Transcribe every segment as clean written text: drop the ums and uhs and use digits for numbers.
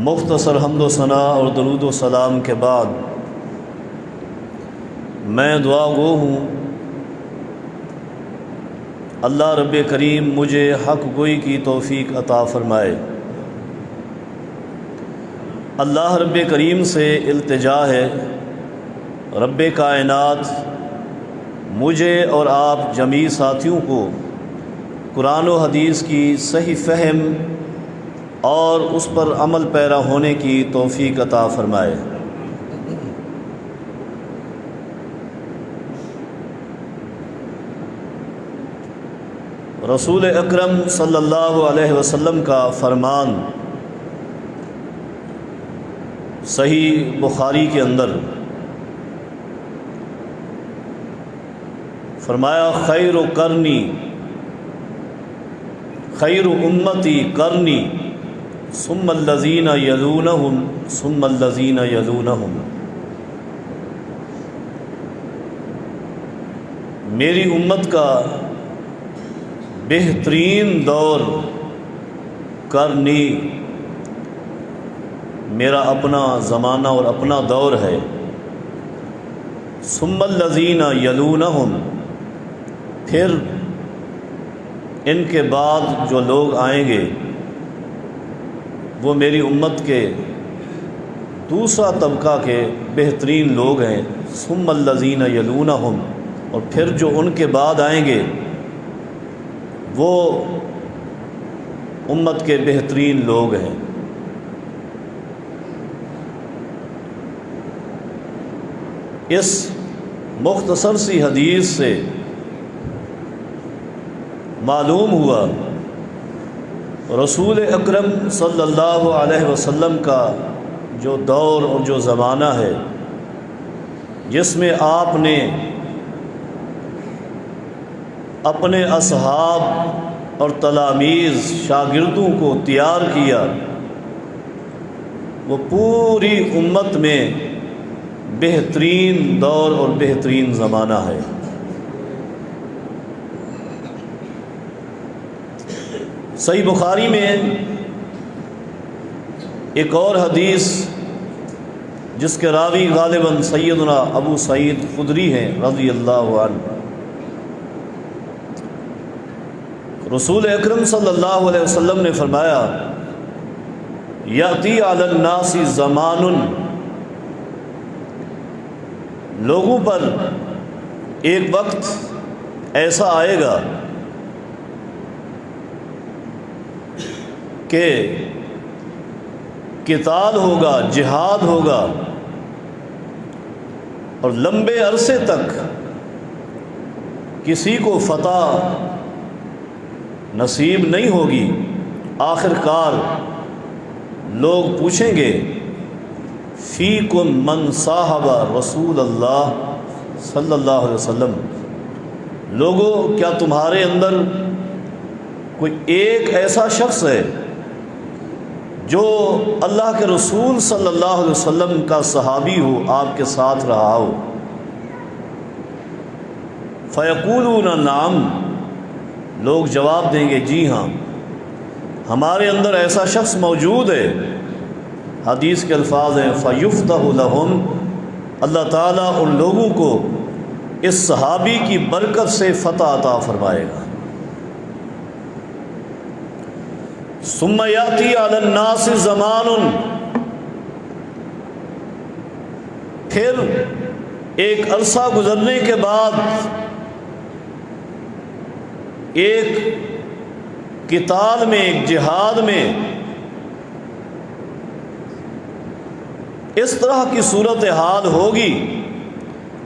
مختصر حمد و ثنا اور درود و سلام کے بعد میں دعا گو ہوں اللہ رب کریم مجھے حق گوئی کی توفیق عطا فرمائے۔ اللہ رب کریم سے التجا ہے رب کائنات مجھے اور آپ جمیع ساتھیوں کو قرآن و حدیث کی صحیح فہم اور اس پر عمل پیرا ہونے کی توفیق عطا فرمائے۔ رسول اکرم صلی اللہ علیہ وسلم کا فرمان صحیح بخاری کے اندر فرمایا خیر امتی قرنی ثم الذین یلونہم ثم الذین یلونہم، میری امت کا بہترین دور قرنی، میرا اپنا زمانہ اور اپنا دور ہے، ثم الذین یلونہم، پھر ان کے بعد جو لوگ آئیں گے وہ میری امت کے دوسرا طبقہ کے بہترین لوگ ہیں، ثم الذین یلونہم، اور پھر جو ان کے بعد آئیں گے وہ امت کے بہترین لوگ ہیں۔ اس مختصر سی حدیث سے معلوم ہوا رسول اکرم صلی اللہ علیہ وسلم کا جو دور اور جو زمانہ ہے جس میں آپ نے اپنے اصحاب اور تلاميذ شاگردوں کو تیار کیا، وہ پوری امت میں بہترین دور اور بہترین زمانہ ہے۔ صحیح بخاری میں ایک اور حدیث جس کے راوی غالباً سیدنا ابو سعید خدری ہیں رضی اللہ عنہ، رسول اکرم صلی اللہ علیہ وسلم نے فرمایا یأتی علی الناس زمان، لوگوں پر ایک وقت ایسا آئے گا کہ قتال ہوگا، جہاد ہوگا، اور لمبے عرصے تک کسی کو فتح نصیب نہیں ہوگی۔ آخر کار لوگ پوچھیں گے فیکم من صاحب رسول اللہ صلی اللہ علیہ وسلم، لوگوں کیا تمہارے اندر کوئی ایک ایسا شخص ہے جو اللہ کے رسول صلی اللہ علیہ وسلم کا صحابی ہو، آپ کے ساتھ رہا ہو؟ فیقولون نعم، لوگ جواب دیں گے جی ہاں ہمارے اندر ایسا شخص موجود ہے۔ حدیث کے الفاظ ہیں فیفتح لہم، اللہ تعالیٰ ان لوگوں کو اس صحابی کی برکت سے فتح عطا فرمائے گا۔ ثم یاتی علی الناس زمان، پھر ایک عرصہ گزرنے کے بعد ایک قتال میں، ایک جہاد میں اس طرح کی صورتحال ہوگی،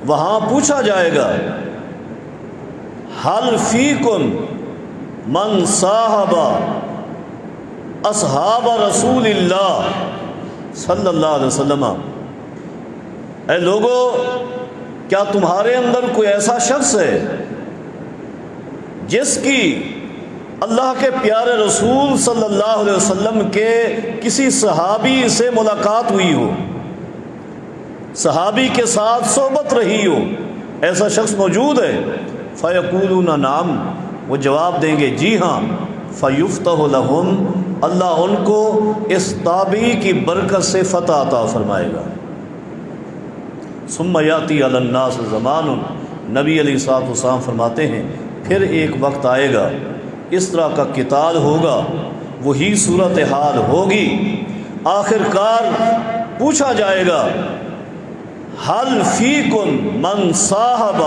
وہاں پوچھا جائے گا حل فیکم من صاحب اصحاب رسول اللہ صلی اللہ علیہ وسلم، اے لوگو کیا تمہارے اندر کوئی ایسا شخص ہے جس کی اللہ کے پیارے رسول صلی اللہ علیہ وسلم کے کسی صحابی سے ملاقات ہوئی ہو، صحابی کے ساتھ صحبت رہی ہو؟ ایسا شخص موجود ہے؟ فیقولون نعم، وہ جواب دیں گے جی ہاں۔ فیفتح لہم، اللہ ان کو اس تابعی کی برکت سے فتح عطا فرمائے گا۔ ثم یاتی علی الناس زمان، نبی علیہ الصلوۃ والسلام فرماتے ہیں پھر ایک وقت آئے گا، اس طرح کا قتال ہوگا، وہی صورتحال ہوگی، آخر کار پوچھا جائے گا حل فیکم من صاحب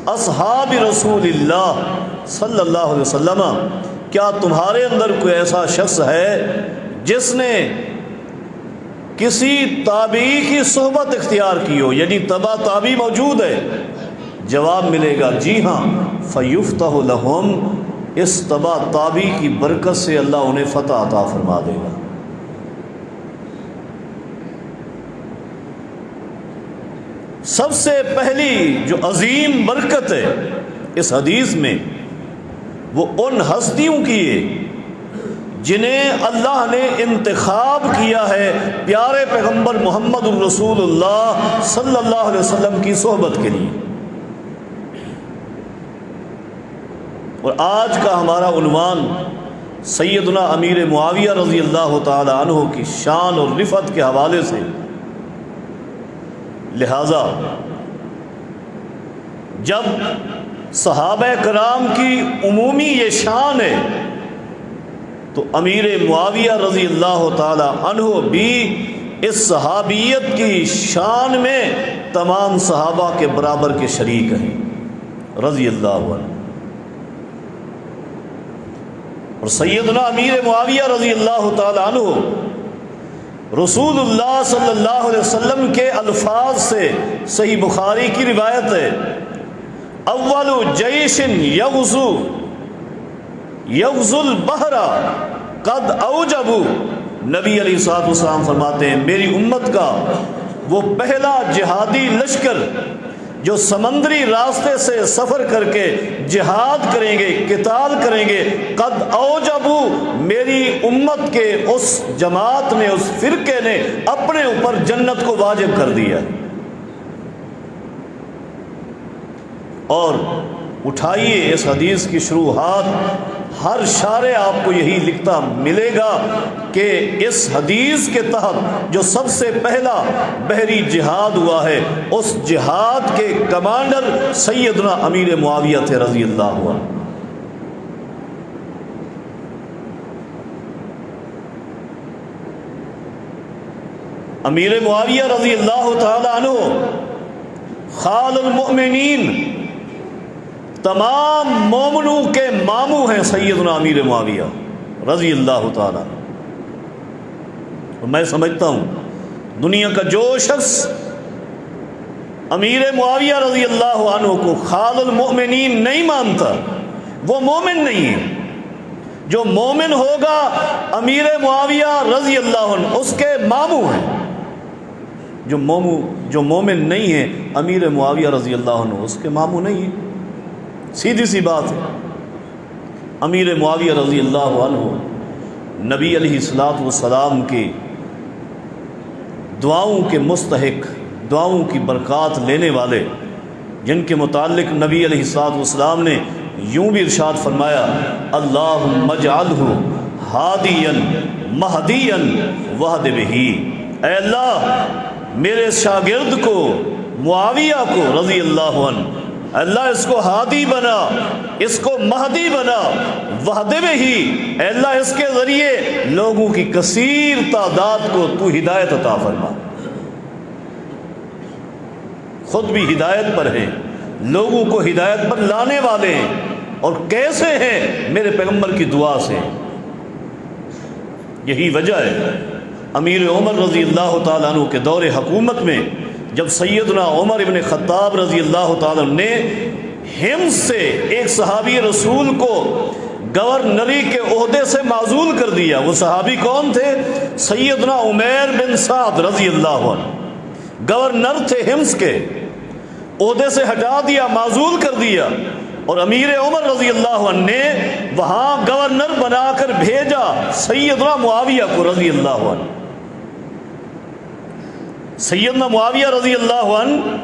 اصحاب رسول اللہ صلی اللہ علیہ وسلم، کیا تمہارے اندر کوئی ایسا شخص ہے جس نے کسی تابعی کی صحبت اختیار کی ہو، یعنی تبع تابعی موجود ہے؟ جواب ملے گا جی ہاں، فیفتح لہم، اس تبع تابعی کی برکت سے اللہ انہیں فتح عطا فرما دے گا۔ سب سے پہلی جو عظیم برکت ہے اس حدیث میں وہ ان ہستیوں کی ہے جنہیں اللہ نے انتخاب کیا ہے پیارے پیغمبر محمد الرسول اللہ صلی اللہ علیہ وسلم کی صحبت کے لیے۔ اور آج کا ہمارا عنوان سیدنا امیر معاویہ رضی اللہ تعالی عنہ کی شان اور رفعت کے حوالے سے، لہذا جب صحابہ کرام کی عمومی یہ شان ہے تو امیر معاویہ رضی اللہ تعالی عنہ بھی اس صحابیت کی شان میں تمام صحابہ کے برابر کے شریک ہیں رضی اللہ عنہ۔ اور سیدنا امیر معاویہ رضی اللہ تعالی عنہ رسول اللہ صلی اللہ علیہ وسلم کے الفاظ سے صحیح بخاری کی روایت ہے، اول جیش یغزو البحر قد اوجبوا، نبی علیہ الصلوۃ والسلام فرماتے ہیں میری امت کا وہ پہلا جہادی لشکر جو سمندری راستے سے سفر کر کے جہاد کریں گے، قتال کریں گے، قد اوجبوا، میری امت کے اس جماعت نے، اس فرقے نے اپنے اوپر جنت کو واجب کر دیا۔ اور اٹھائیے اس حدیث کی شروحات، ہر شارع آپ کو یہی لکھتا ملے گا کہ اس حدیث کے تحت جو سب سے پہلا بحری جہاد ہوا ہے اس جہاد کے کمانڈر سیدنا امیر معاویہ تھے رضی اللہ عنہ۔ امیر معاویہ رضی اللہ تعالی عنہ خال المؤمنین، تمام مومنوں کے ماموں ہیں سیدنا امیر معاویہ رضی اللہ تعالی عنہ۔ اور میں سمجھتا ہوں دنیا کا جو شخص امیر معاویہ رضی اللہ عنہ کو خال المؤمنین نہیں مانتا وہ مومن نہیں ہے۔ جو مومن ہوگا امیر معاویہ رضی اللہ عنہ اس کے ماموں ہیں، جو مومن نہیں ہے امیر معاویہ رضی اللہ عنہ اس کے ماموں نہیں ہیں۔ سیدھی سی بات ہے۔ امیر معاویہ رضی اللہ عنہ نبی علیہ الصلوۃ والسلام کی دعاؤں کے مستحق، دعاؤں کی برکات لینے والے، جن کے متعلق نبی علیہ الصلوۃ والسلام نے یوں بھی ارشاد فرمایا، اللہم اجعلہ ہادیا مہدیا واہد بہ، اے اللہ میرے شاگرد کو معاویہ کو رضی اللہ عنہ، اللہ اس کو ہادی بنا، اس کو مہدی بنا، وہد بہ، اے اللہ اس کے ذریعے لوگوں کی کثیر تعداد کو تو ہدایت عطا فرما۔ خود بھی ہدایت پر ہیں، لوگوں کو ہدایت پر لانے والے ہیں، اور کیسے ہیں؟ میرے پیغمبر کی دعا سے۔ یہی وجہ ہے امیر عمر رضی اللہ تعالیٰ عنہ کے دور حکومت میں جب سیدنا عمر ابن خطاب رضی اللہ تعالیٰ عنہ نے حمص سے ایک صحابی رسول کو گورنری کے عہدے سے معزول کر دیا، وہ صحابی کون تھے؟ سیدنا عمیر بن سعد رضی اللہ عنہ، گورنر تھے حمص کے، عہدے سے ہٹا دیا، معزول کر دیا، اور امیر عمر رضی اللہ عنہ نے وہاں گورنر بنا کر بھیجا سیدنا معاویہ کو رضی اللہ عنہ۔ سیدنا معاویہ رضی اللہ عنہ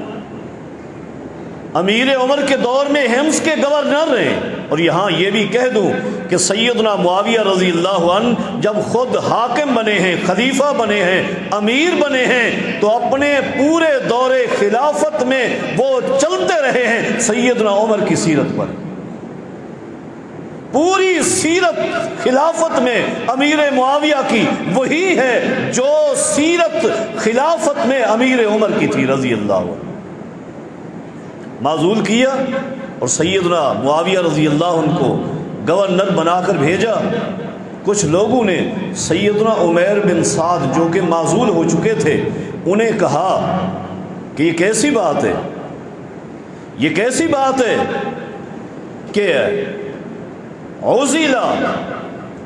امیر عمر کے دور میں حمص کے گورنر رہے. اور یہاں یہ بھی کہہ دوں کہ سیدنا معاویہ رضی اللہ عنہ جب خود حاکم بنے ہیں، خلیفہ بنے ہیں، امیر بنے ہیں، تو اپنے پورے دور خلافت میں وہ چلتے رہے ہیں سیدنا عمر کی سیرت پر. پوری سیرت خلافت میں امیر معاویہ کی وہی ہے جو سیرت خلافت میں امیر عمر کی تھی رضی اللہ عنہ. معزول کیا اور سیدنا معاویہ رضی اللہ عنہ کو گورنر بنا کر بھیجا. کچھ لوگوں نے سیدنا عمیر بن سعد جو کہ معزول ہو چکے تھے انہیں کہا کہ یہ کیسی بات ہے، یہ کیسی بات ہے کہ عزل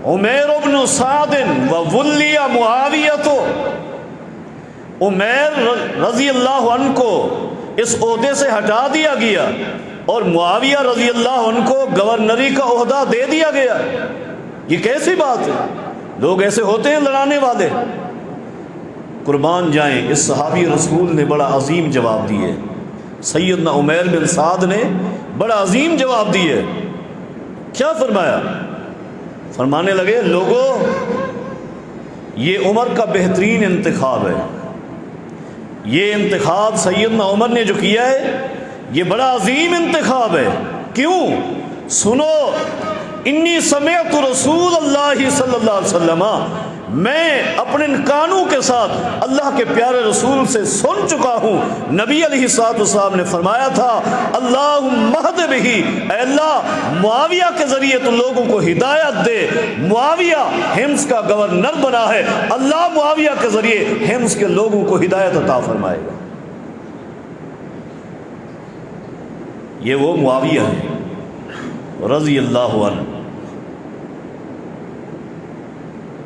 عمیر بن سعد وولی معاویہ، تو عمیر رضی اللہ عنہ کو اس عہدے سے ہٹا دیا گیا اور معاویہ رضی اللہ عنہ کو گورنری کا عہدہ دے دیا گیا. یہ کیسی بات ہے؟ لوگ ایسے ہوتے ہیں لڑانے والے. قربان جائیں اس صحابی رسول نے بڑا عظیم جواب دیے. سیدنا عمیر بن سعد نے بڑا عظیم جواب دیے. کیا فرمایا؟ فرمانے لگے لوگوں یہ عمر کا بہترین انتخاب ہے. یہ انتخاب سیدنا عمر نے جو کیا ہے یہ بڑا عظیم انتخاب ہے. کیوں؟ سنو، انی سمعت رسول اللہ صلی اللہ علیہ وسلم، میں اپنے کانوں کے ساتھ اللہ کے پیارے رسول سے سن چکا ہوں. نبی علیہ الصلوۃ والسلام نے فرمایا تھا اللہم اہد بہ، اے اللہ معاویہ کے ذریعے تو لوگوں کو ہدایت دے. معاویہ حمص کا گورنر بنا ہے، اللہ معاویہ کے ذریعے حمص کے لوگوں کو ہدایت عطا فرمائے گا. یہ وہ معاویہ ہے رضی اللہ عنہ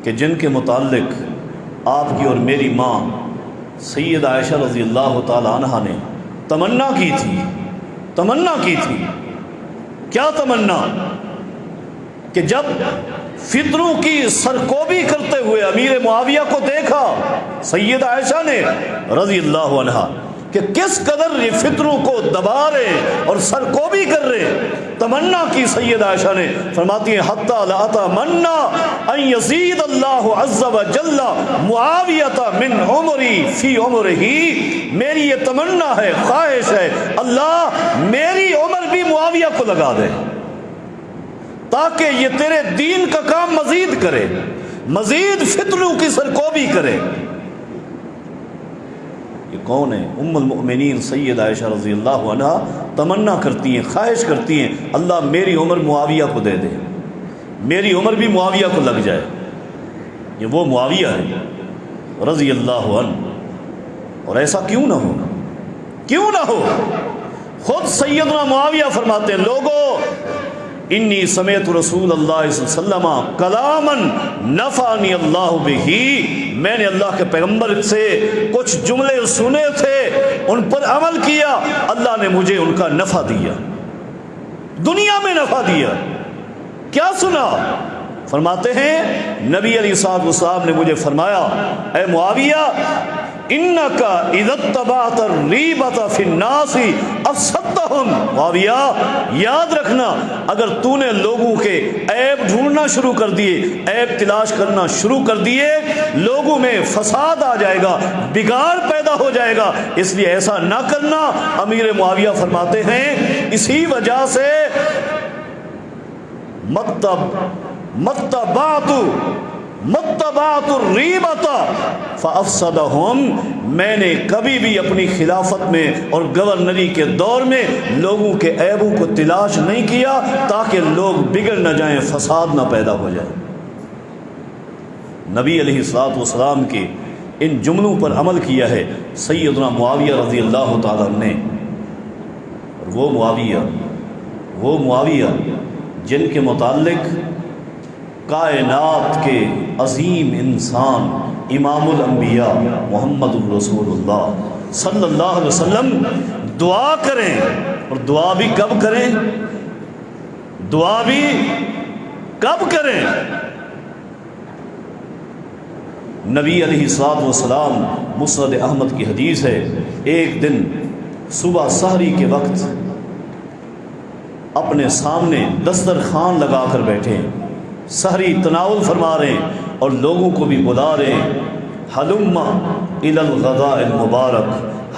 کہ جن کے متعلق آپ کی اور میری ماں سید عائشہ رضی اللہ تعالی عنہ نے تمنا کی تھی. کیا تمنا؟ کہ جب فتنوں کی سرکوبی کرتے ہوئے امیر معاویہ کو دیکھا سید عائشہ نے رضی اللہ عنہ کہ کس قدر یہ فتنوں کو دبا رہے اور سرکوبی کر رہے، تمنا کی سید عائشہ نے. فرماتی ہیں حتی لاتمنى ان یزید اللہ عز وجل معاویۃ من عمری فی عمرہ، میری یہ تمنا ہے، خواہش ہے، اللہ میری عمر بھی معاویہ کو لگا دے تاکہ یہ تیرے دین کا کام مزید کرے، مزید فتنوں کی سرکوبی کرے. یہ کون ہے؟ ام المؤمنین سید عائشہ رضی اللہ عنہ تمنا کرتی ہیں، خواہش کرتی ہیں اللہ میری عمر معاویہ کو دے دے، میری عمر بھی معاویہ کو لگ جائے. یہ وہ معاویہ ہے رضی اللہ عنہ. اور ایسا کیوں نہ ہو، کیوں نہ ہو؟ خود سیدنا معاویہ فرماتے ہیں لوگوں انی سمعت رسول اللہ صلی اللہ علیہ وسلم کلاما نفعنی اللہ بہ، میں نے اللہ کے پیغمبر سے کچھ جملے سنے تھے، ان پر عمل کیا، اللہ نے مجھے ان کا نفع دیا، دنیا میں نفع دیا. کیا سنا؟ فرماتے ہیں نبی علیہ الصلوۃ والسلام نے مجھے فرمایا اے معاویہ انک اذا اتبعت الریبۃ فی الناس افسدتهم. معاویہ یاد رکھنا اگر تو نے لوگوں کے عیب ڈھونڈنا شروع کر دیے، عیب تلاش کرنا شروع کر دیے، لوگوں میں فساد آ جائے گا، بگاڑ پیدا ہو جائے گا، اس لیے ایسا نہ کرنا. امیر معاویہ فرماتے ہیں اسی وجہ سے متبعت الریبۃ فافسدہم، میں نے کبھی بھی اپنی خلافت میں اور گورنری کے دور میں لوگوں کے عیبوں کو تلاش نہیں کیا تاکہ لوگ بگڑ نہ جائیں، فساد نہ پیدا ہو جائے. نبی علیہ الصلوۃ والسلام کے ان جملوں پر عمل کیا ہے سیدنا معاویہ رضی اللہ تعالیٰ عنہ نے. اور وہ معاویہ جن کے متعلق کائنات کے عظیم انسان امام الانبیاء محمد الرسول اللہ صلی اللہ علیہ وسلم دعا کریں. اور دعا بھی کب کریں؟ دعا بھی کب کریں؟ نبی علیہ الصلوۃ والسلام مسند احمد کی حدیث ہے، ایک دن صبح سحری کے وقت اپنے سامنے دسترخوان لگا کر بیٹھے ہیں، سحری تناول فرما رہے ہیں اور لوگوں کو بھی بلا رہے ہیں، ہلم الی الغداء المبارک،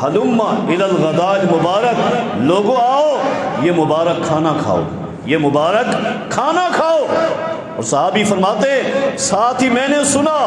ہلم الی الغداء المبارک، لوگوں آؤ یہ مبارک کھانا کھاؤ، یہ مبارک کھانا کھاؤ۔ اور صحابی فرماتے ساتھ ہی میں نے سنا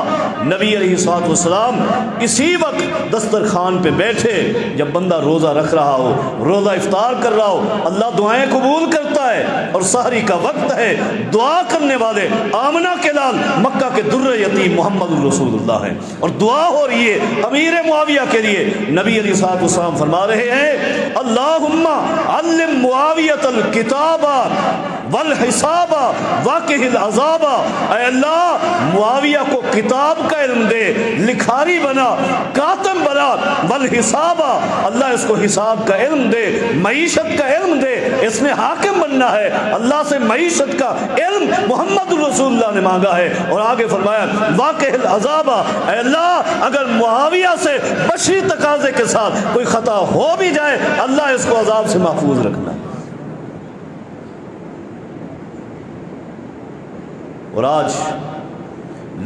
نبی علیہ الصلوۃ والسلام اسی وقت دسترخوان پہ بیٹھے، جب بندہ روزہ رکھ رہا ہو، روزہ افطار کر رہا ہو، اللہ دعائیں قبول کرتا ہے اور سحری کا وقت ہے، دعا کرنے والے آمنہ کے لال مکہ کے در یتیم محمد رسول اللہ ہیں، اور دعا ہو رہی ہے امیر معاویہ کے لیے۔ نبی علیہ الصلوۃ والسلام فرما رہے ہیں اللہم علم معاویۃ الکتاب والحساب واقہ العذاب، اے اللہ معاویہ کو کتاب کا علم دے، لکھاری بنا، کاتب بنا، والحساب اللہ اس کو حساب کا علم دے، معیشت کا علم دے، اس نے حاکم بننا ہے، اللہ سے معیشت کا علم محمد رسول اللہ نے مانگا ہے۔ اور آگے فرمایا واقع العذاب، اے اللہ اگر معاویہ سے بشری تقاضے کے ساتھ کوئی خطا ہو بھی جائے اللہ اس کو عذاب سے محفوظ رکھنا ہے۔ اور آج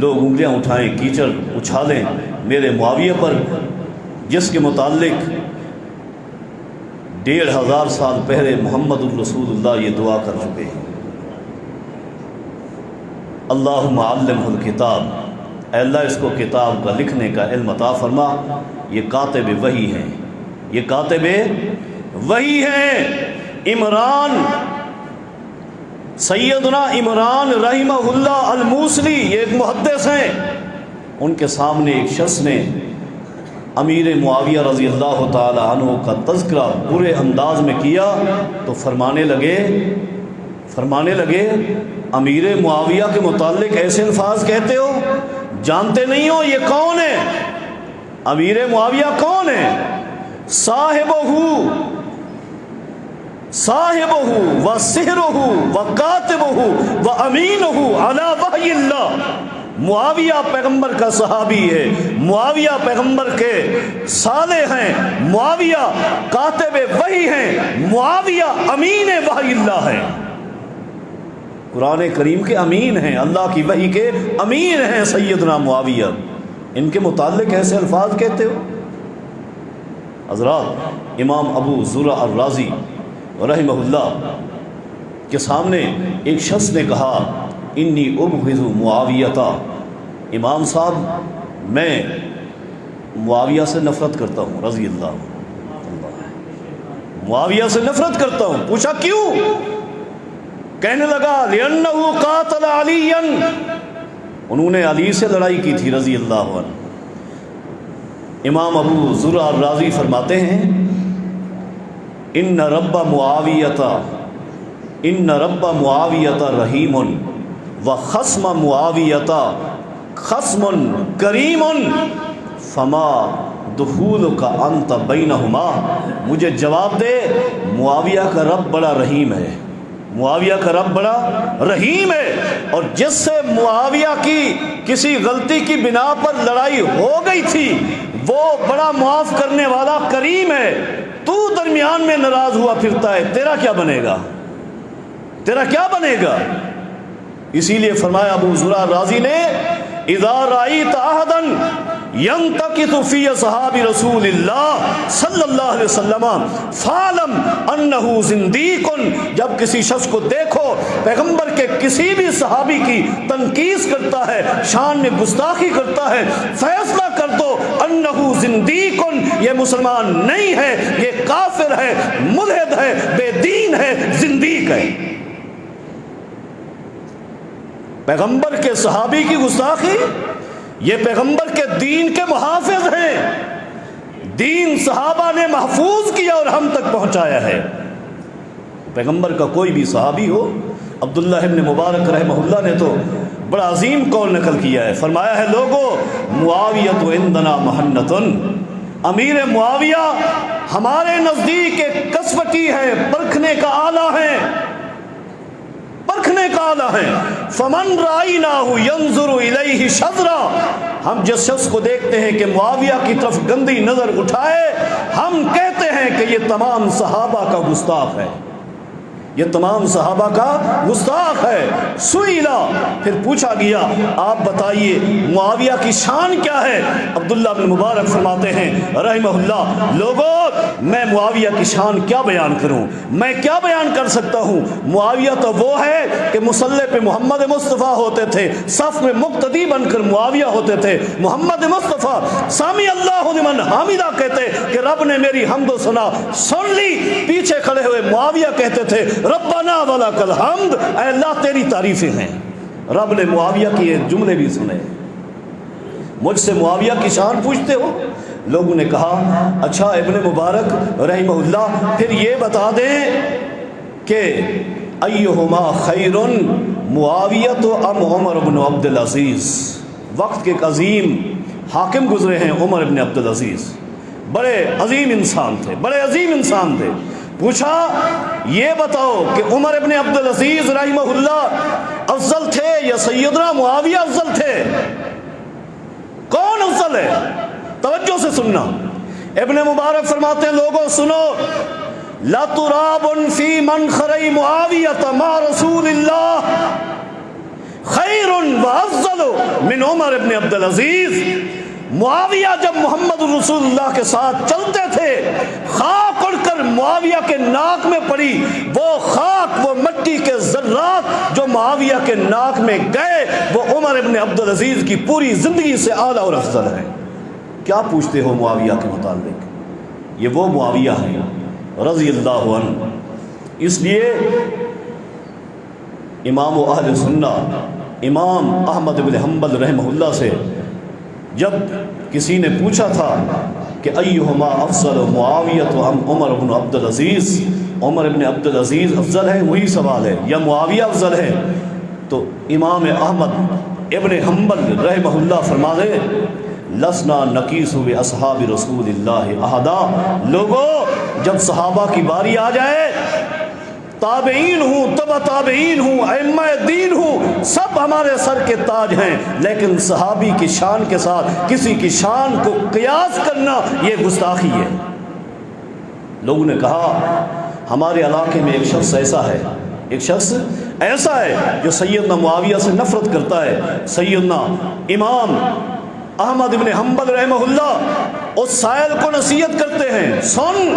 لوگ انگلیاں اٹھائیں، کیچڑ اچھالیں میرے معاویہ پر، جس کے متعلق 1500 سال پہلے محمد الرسول اللہ یہ دعا کر چکے ہیں، اللہم علمہ الکتاب، اے اللہ اس کو کتاب کا لکھنے کا علم عطا فرما، یہ کاتب وحی ہیں، یہ کاتب وحی ہیں۔ عمران، سیدنا عمران رحمہ اللہ الموصلی، یہ ایک محدث ہیں، ان کے سامنے ایک شخص نے امیر معاویہ رضی اللہ تعالی عنہ کا تذکرہ برے انداز میں کیا تو فرمانے لگے امیر معاویہ کے متعلق ایسے الفاظ کہتے ہو، جانتے نہیں ہو یہ کون ہے؟ امیر معاویہ کون ہے؟ صاحبہ و سحرہ و کاتبہ و امینہ علی وحی اللہ، معاویہ پیغمبر کا صحابی ہے، معاویہ پیغمبر کے صالح ہیں، معاویہ کاتب وحی ہیں، معاویہ امین وحی اللہ ہیں، قرآن کریم کے امین ہیں، اللہ کی وحی کے امین ہیں سیدنا معاویہ، ان کے متعلق ایسے الفاظ کہتے ہو؟ حضرات امام ابو زرع الرازی رحمہ اللہ کے سامنے ایک شخص نے کہا انی ابغض معاویہ، امام صاحب میں معاویہ سے نفرت کرتا ہوں رضی اللہ، معاویہ سے نفرت کرتا ہوں۔ پوچھا کیوں؟ کہنے لگا لأنہ قاتل علیا، انہوں نے علی سے لڑائی کی تھی رضی اللہ عنہ۔ امام ابو زرع الرازی فرماتے ہیں ان رب معاویہ رحیم و خصم معاویہ خصم کریم فما دخولک انت بینہما، مجھے جواب دے معاویہ کا رب بڑا رحیم ہے، معاویہ کا رب بڑا رحیم ہے، اور جس سے معاویہ کی کسی غلطی کی بنا پر لڑائی ہو گئی تھی وہ بڑا معاف کرنے والا کریم ہے، تو درمیان میں ناراض ہوا پھرتا ہے، تیرا کیا بنے گا؟ تیرا کیا بنے گا؟ اسی لیے فرمایا ابو زرع الرازی نے اذا رأیت احدا ينتقص فی صحاب رسول اللہ صلی اللہ علیہ وسلم فاعلم انہ زندیق، جب کسی شخص کو دیکھو پیغمبر کے کسی بھی صحابی کی تنقیص کرتا ہے، شان میں گستاخی کرتا ہے، فیصلہ کر دو انہ زندیق، یہ مسلمان نہیں ہے، یہ کافر ہے، ملحد ہے، بے دین ہے، زندیق ہے۔ پیغمبر کے صحابی کی گستاخی، یہ پیغمبر کے دین کے محافظ ہیں، دین صحابہ نے محفوظ کیا اور ہم تک پہنچایا ہے۔ پیغمبر کا کوئی بھی صحابی ہو، عبداللہ ابن مبارک رحمہ اللہ نے تو بڑا عظیم قول نقل کیا ہے، فرمایا ہے لوگو معاویۃ عندنا محنۃ، امیر معاویہ ہمارے نزدیک ایک کسوٹی ہے، پرکھنے کا آلہ ہے، پرکھنے کا آلہ ہے۔ فمن رأیناہ ینظر الیہ شذرا، ہم جس شخص کو دیکھتے ہیں کہ معاویہ کی طرف گندی نظر اٹھائے، ہم کہتے ہیں کہ یہ تمام صحابہ کا گستاخ ہے، یہ تمام صحابہ کا گستاخ ہے۔ سئیلا، پھر پوچھا گیا آپ بتائیے معاویہ کی شان کیا ہے؟ عبداللہ بن مبارک فرماتے ہیں رحمہ اللہ، لوگوں میں معاویہ کی شان کیا بیان کروں، میں کیا بیان کر سکتا ہوں؟ معاویہ تو وہ ہے کہ مصلی پہ محمد مصطفیٰ ہوتے تھے، صف میں مقتدی بن کر معاویہ ہوتے تھے۔ محمد مصطفیٰ سامی اللہ لمن حامدہ کہتے کہ رب نے میری حمد و ثنا سن لی، پیچھے کھڑے ہوئے معاویہ کہتے تھے ربنا ولک الحمد، اے اللہ تیری تعریفیں ہیں۔ رب نے معاویہ کی یہ جملے بھی سنے۔ مجھ سے معاویہ کی شان پوچھتے ہو؟ لوگوں نے کہا اچھا ابن مبارک رحمہ اللہ پھر یہ بتا دیں کہ ایہما خیر معاویہ ام عمر بن عبد العزیز؟ وقت کے ایک عظیم حاکم گزرے ہیں عمر بن عبد العزیز، بڑے عظیم انسان تھے، بڑے عظیم انسان تھے۔ پوچھا یہ بتاؤ کہ عمر ابن عبد العزیز رحمہ اللہ افضل تھے یا سیدنا معاویہ افضل تھے؟ کون افضل ہے؟ توجہ سے سننا۔ ابن مبارک فرماتے ہیں لوگوں سنو، لا تراب فی منخر معاویہ مع رسول اللہ خیر و افضل من عمر ابن عبد العزیز۔ معاویہ جب محمد رسول اللہ کے ساتھ چلتے تھے، خاک اڑ کر معاویہ کے ناک میں پڑی، وہ خاک، وہ مٹی کے ذرات جو معاویہ کے ناک میں گئے، وہ عمر ابن عبد العزیز کی پوری زندگی سے اعلیٰ اور افضل ہے۔ کیا پوچھتے ہو معاویہ کے متعلق؟ یہ وہ معاویہ ہیں رضی اللہ عنہ۔ اس لیے امام اہل سنہ امام احمد بن حنبل رحمہ اللہ سے جب کسی نے پوچھا تھا کہ ایہما افضل معاویہ ام عمر بن عبد العزیز، عمر بن عبد العزیز افضل ہے، وہی سوال ہے، یا معاویہ افضل ہے؟ تو امام احمد ابن حنبل رحمہ اللہ فرما دے لسنا نقیس اصحاب رسول اللہ احدا، لوگوں جب صحابہ کی باری آ جائے، تابعین ہوں، تبع تابعین ہوں، ائمہ دین ہوں، سب ہمارے سر کے تاج ہیں، لیکن صحابی کی شان کے ساتھ کسی کی شان کو قیاس کرنا یہ گستاخی ہے۔ لوگوں نے کہا ہمارے علاقے میں ایک شخص ایسا ہے، ایک شخص ایسا ہے جو سیدنا معاویہ سے نفرت کرتا ہے۔ سیدنا امام احمد بن حنبل رحمہ اللہ اس سائل کو نصیحت کرتے ہیں، سن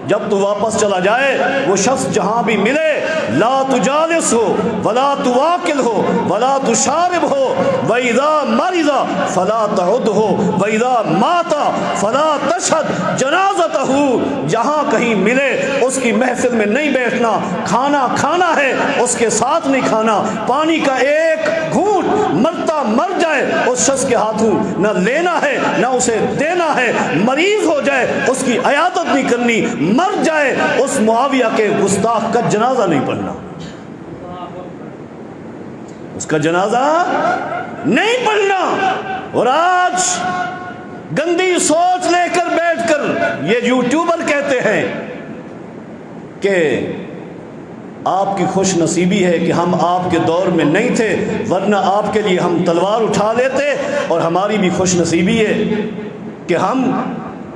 جب تو واپس چلا جائے وہ شخص جہاں بھی ملے لا تجالس ہو ولا تواکل ہو ولا تشارب ہو، وَإِذَا مَرِضَ فَلَا تَعُدْ ہو وَإِذَا مَاتَ فَلَا تَشْهَدْ جَنَازَتَهُ، جہاں کہیں ملے اس کی محفل میں نہیں بیٹھنا، کھانا کھانا ہے اس کے ساتھ نہیں کھانا، پانی کا ایک گھونٹ مرتا مر جائے اس شخص کے ہاتھوں نہ لینا ہے نہ اسے دینا ہے، مریض ہو جائے اس کی عیادت نہیں کرنی، مر جائے اس معاویہ کے گستاخ کا جنازہ نہیں پڑھنا، اس کا جنازہ نہیں پڑھنا۔ اور آج گندی سوچ لے کر بیٹھ کر یہ یوٹیوبر کہتے ہیں کہ آپ کی خوش نصیبی ہے کہ ہم آپ کے دور میں نہیں تھے، ورنہ آپ کے لیے ہم تلوار اٹھا لیتے، اور ہماری بھی خوش نصیبی ہے کہ ہم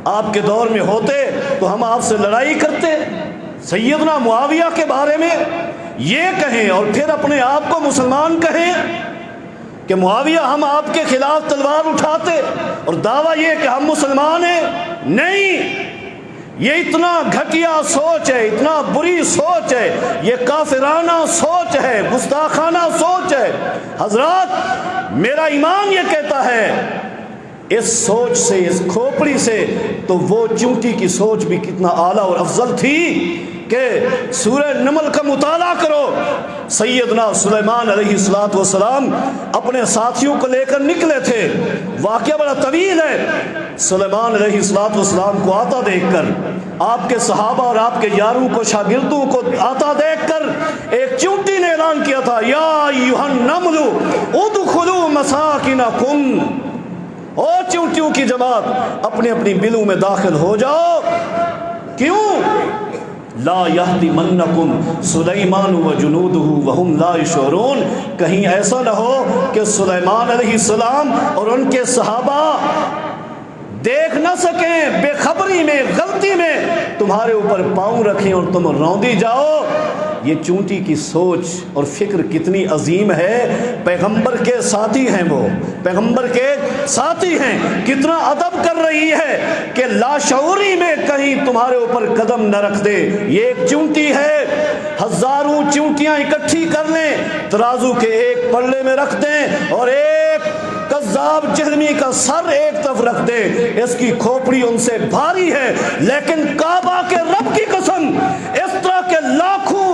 آپ کے دور میں ہوتے تو ہم آپ سے لڑائی کرتے۔ سیدنا معاویہ کے بارے میں یہ کہیں اور پھر اپنے آپ کو مسلمان کہیں کہ معاویہ ہم آپ کے خلاف تلوار اٹھاتے، اور دعویٰ یہ کہ ہم مسلمان ہیں؟ نہیں، یہ اتنا گھٹیا سوچ ہے، اتنا بری سوچ ہے، یہ کافرانہ سوچ ہے، گستاخانہ سوچ ہے۔ حضرات میرا ایمان یہ کہتا ہے اس سوچ سے، اس کھوپڑی سے تو وہ چونٹی کی سوچ بھی کتنا اعلیٰ اور افضل تھی کہ سورہ نمل کا مطالعہ کرو۔ سیدنا سلیمان علیہ السلام اپنے ساتھیوں کو لے کر نکلے تھے، واقعہ بڑا طویل ہے۔ سلیمان علیہ السلام کو آتا دیکھ کر، آپ کے صحابہ اور آپ کے یاروں کو، شاگردوں کو آتا دیکھ کر ایک چونٹی نے اعلان کیا تھا، یا ایھا النمل ادخلوا مساکنکم، او چونٹیوں کی جماعت اپنی اپنی بلوں میں داخل ہو جاؤ۔ کیوں؟ لا یحطمنکم سلیمان وجنودہ وہم لا یشعرون، کہیں ایسا نہ ہو کہ سلیمان علیہ السلام اور ان کے صحابہ دیکھ نہ سکیں، بے خبری میں، غلطی میں تمہارے اوپر پاؤں رکھیں اور تم روندی جاؤ۔ یہ چونٹی کی سوچ اور فکر کتنی عظیم ہے. پیغمبر کے ساتھی ہیں، وہ پیغمبر کے ساتھی ہیں. کتنا ادب کر رہی ہے کہ لاشعوری میں کہیں تمہارے اوپر قدم نہ رکھ دے. یہ ایک چونٹی ہے، ہزاروں چونٹیاں اکٹھی کر لیں، ترازو کے ایک پلڑے میں رکھ دیں اور ایک کذاب جہنمی کا سر ایک طرف رکھ دے، اس کی کھوپڑی ان سے بھاری ہے. لیکن کعبہ کے رب کی قسم، اس طرح کے لاکھوں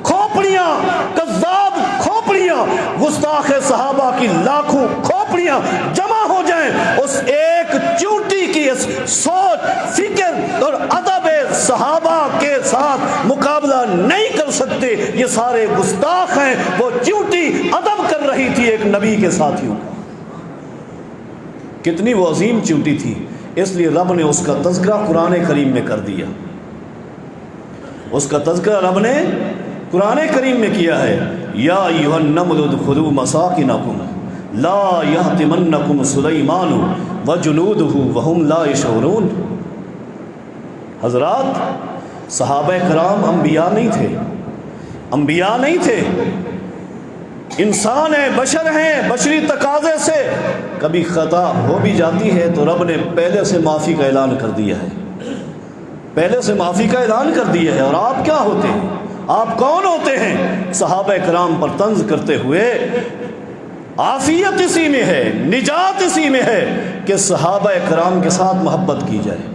کھوپڑیاں، کذاب کھوپڑیاں، گستاخ صحابہ کی لاکھوں کھوپڑیاں جمع ہو جائیں، اس ایک چونٹی کی اس سوچ، فکر اور ادب صحابہ کے ساتھ مقابلہ نہیں کر سکتے. یہ سارے گستاخ ہیں. وہ چونٹی ادب کر رہی تھی ایک نبی کے ساتھیوں کا. کتنی وہ عظیم چونٹی تھی، اس لیے رب نے اس کا تذکرہ قرآن کریم میں کر دیا. اس کا تذکرہ رب نے قرآن کریم میں کیا ہے. یا ایھا النمل ادخلوا مساکنکم لا یحطمنکم سلیمان وجنودہ وہم لا یشعرون. حضرات، صحابہ کرام انبیاء نہیں تھے، انبیاء نہیں تھے، انسان ہیں، بشر ہیں. بشری تقاضے سے کبھی خطا ہو بھی جاتی ہے تو رب نے پہلے سے معافی کا اعلان کر دیا ہے، پہلے سے معافی کا اعلان کر دیا ہے. اور آپ کیا ہوتے ہیں، آپ کون ہوتے ہیں صحابہ کرام پر طنز کرتے ہوئے؟ عافیت اسی میں ہے، نجات اسی میں ہے کہ صحابہ کرام کے ساتھ محبت کی جائے.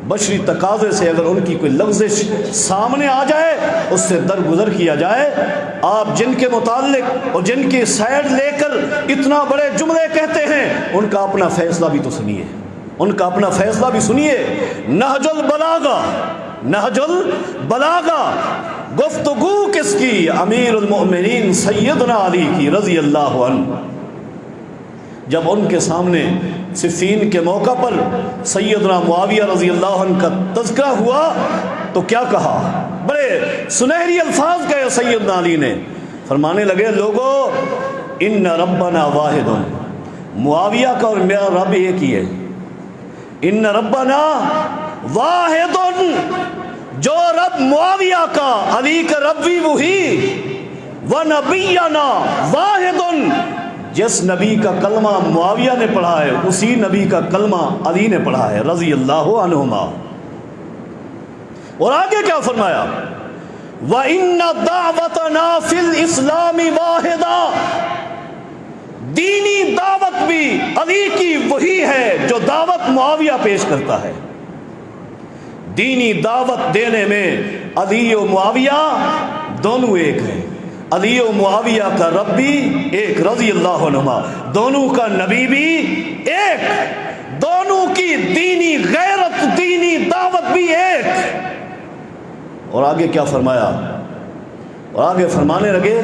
بشری تقاضے سے اگر ان کی کوئی لغزش سامنے آ جائے، اس سے درگزر کیا جائے. آپ جن کے متعلق اور جن کی سائڈ لے کر اتنا بڑے جملے کہتے ہیں، ان کا اپنا فیصلہ بھی تو سنیے، ان کا اپنا فیصلہ بھی سنیے. نہج البلاغہ، نہج البلاغہ گفتگو کس کی؟ امیر المؤمنین سیدنا علی کی رضی اللہ عنہ. جب ان کے سامنے صفین کے موقع پر سیدنا معاویہ رضی اللہ عنہ کا تذکرہ ہوا تو کیا کہا؟ بڑے سنہری الفاظ کہے سیدنا علی نے. فرمانے لگے، لوگو ان ربنا واحد، معاویہ کا اور میرا رب ایک ہی ہے. ان ربنا واحد، جو رب معاویہ کا، علی کا رب بھی وہی. ونبینا واحد، جس نبی کا کلمہ معاویہ نے پڑھا ہے اسی نبی کا کلمہ علی نے پڑھا ہے رضی اللہ عنہما. اور آگے کیا فرمایا؟ وَإِنَّ دَعْوَتَنَا فِي الْإِسْلَامِ وَاحِدًا، دینی دعوت بھی علی کی وہی ہے جو دعوت معاویہ پیش کرتا ہے. دینی دعوت دینے میں علی و معاویہ دونوں ایک ہیں. علی و معاویہ کا رب بھی ایک رضی اللہ عنہما، دونوں کا نبی بھی ایک، دونوں کی دینی غیرت، دینی دعوت بھی ایک. اور آگے کیا فرمایا؟ اور آگے فرمانے لگے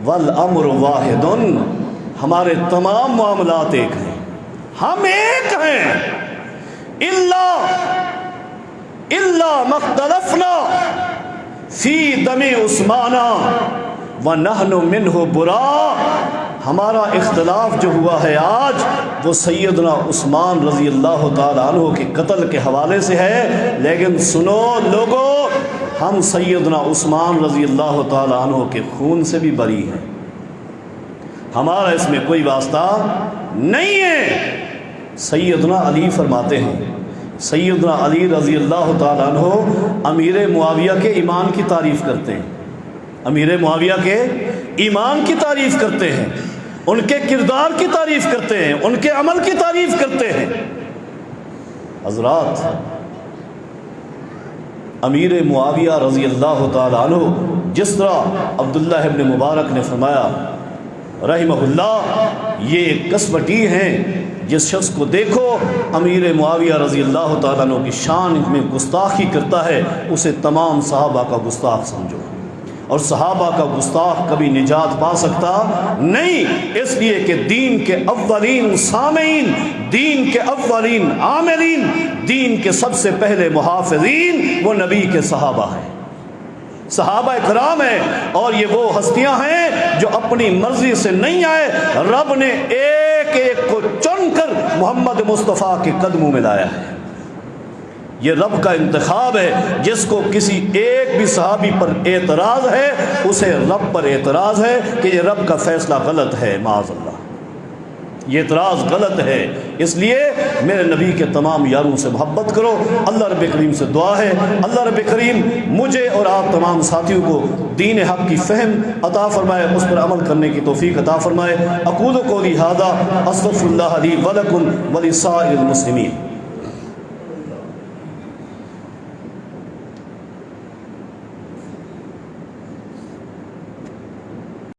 والامر واحد، ہمارے تمام معاملات ایک ہیں، ہم ایک ہیں. الا مختلفنا فی دم عثمانہ ونحن منہ برا، ہمارا اختلاف جو ہوا ہے آج وہ سیدنا عثمان رضی اللہ تعالیٰ عنہ کے قتل کے حوالے سے ہے. لیکن سنو لوگو، ہم سیدنا عثمان رضی اللہ تعالیٰ عنہ کے خون سے بھی بری ہیں، ہمارا اس میں کوئی واسطہ نہیں ہے. سیدنا علی فرماتے ہیں، سیدنا علی رضی اللہ تعالیٰ عنہ امیر معاویہ کے ایمان کی تعریف کرتے ہیں، امیر معاویہ کے ایمان کی تعریف کرتے ہیں، ان کے کردار کی تعریف کرتے ہیں، ان کے عمل کی تعریف کرتے ہیں. حضرات، امیر معاویہ رضی اللہ تعالیٰ عنہ، جس طرح عبداللہ ابن مبارک نے فرمایا رحمہ اللہ، یہ ایک کسوٹی ہیں. جس شخص کو دیکھو امیر معاویہ رضی اللہ تعالیٰ عنہ کی شان میں گستاخی کرتا ہے، اسے تمام صحابہ کا گستاخ سمجھو. اور صحابہ کا گستاخ کبھی نجات پا سکتا نہیں، اس لیے کہ دین کے اولین سامعین، دین کے اولین عاملین، دین کے سب سے پہلے محافظین وہ نبی کے صحابہ ہیں، صحابہ کرام ہیں. اور یہ وہ ہستیاں ہیں جو اپنی مرضی سے نہیں آئے، رب نے ایک ایک کو چن کر محمد مصطفیٰ کے قدموں میں لایا ہے. یہ رب کا انتخاب ہے. جس کو کسی ایک بھی صحابی پر اعتراض ہے اسے رب پر اعتراض ہے کہ یہ رب کا فیصلہ غلط ہے. معاذ اللہ، یہ اعتراض غلط ہے. اس لیے میرے نبی کے تمام یاروں سے محبت کرو. اللہ رب کریم سے دعا ہے اللہ رب کریم مجھے اور آپ تمام ساتھیوں کو دین حق کی فہم عطا فرمائے، اس پر عمل کرنے کی توفیق عطا فرمائے. اقول قولی ھذا استغفر اللہ لی ولکم ولسائر المسلمین.